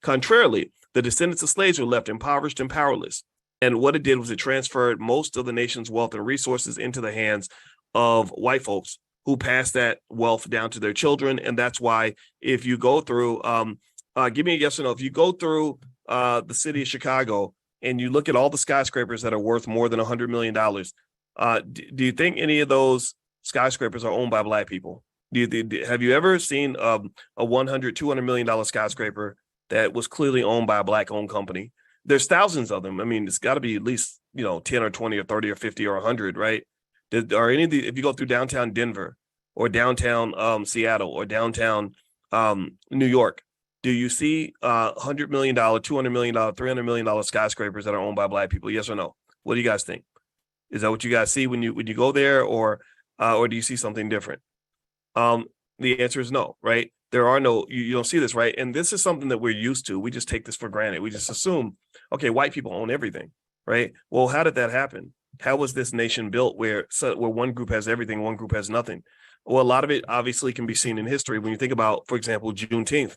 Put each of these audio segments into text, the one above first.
Contrarily, the descendants of slaves were left impoverished and powerless. And what it did was it transferred most of the nation's wealth and resources into the hands of white folks who passed that wealth down to their children. And that's why if you go through, give me a yes or no, if you go through the city of Chicago and you look at all the skyscrapers that are worth more than $100 million, do you think any of those skyscrapers are owned by Black people? Have you ever seen a $100, $200 million skyscraper that was clearly owned by a Black-owned company? There's thousands of them. I mean, it's got to be at least, 10 or 20 or 30 or 50 or 100, right? Are any of the, if you go through downtown Denver or downtown Seattle or downtown New York, do you see $100 million, $200 million, $300 million skyscrapers that are owned by Black people? Yes or no? What do you guys think? Is that what you guys see when you go there, or do you see something different? The answer is no, right? There are no, you don't see this, right? And this is something that we're used to. We just take this for granted. We just assume, okay, white people own everything, right? Well, how did that happen? How was this nation built where one group has everything, one group has nothing? Well, a lot of it obviously can be seen in history. When you think about, for example, Juneteenth,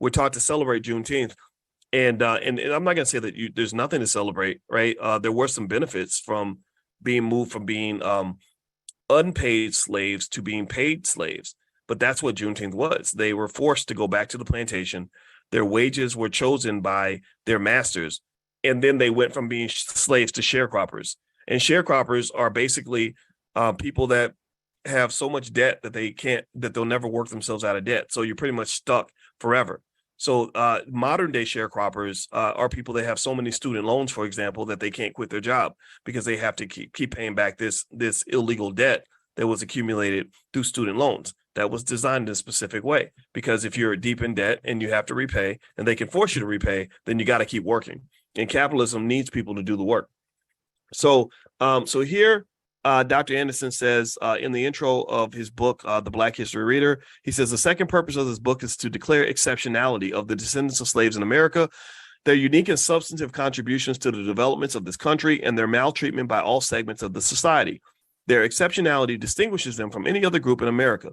we're taught to celebrate Juneteenth. And I'm not going to say that there's nothing to celebrate, right? There were some benefits from being moved from being unpaid slaves to being paid slaves. But that's what Juneteenth was. They were forced to go back to the plantation. Their wages were chosen by their masters. And then they went from being slaves to sharecroppers. And sharecroppers are basically people that have so much debt that they'll never work themselves out of debt. So you're pretty much stuck forever. So modern day sharecroppers are people that have so many student loans, for example, that they can't quit their job because they have to keep paying back this illegal debt that was accumulated through student loans. That was designed in a specific way, because if you're deep in debt and you have to repay and they can force you to repay, then you got to keep working. And capitalism needs people to do the work. So here, Dr. Anderson says in the intro of his book, The Black History Reader, he says the second purpose of this book is to declare exceptionality of the descendants of slaves in America, their unique and substantive contributions to the developments of this country, and their maltreatment by all segments of the society. Their exceptionality distinguishes them from any other group in America.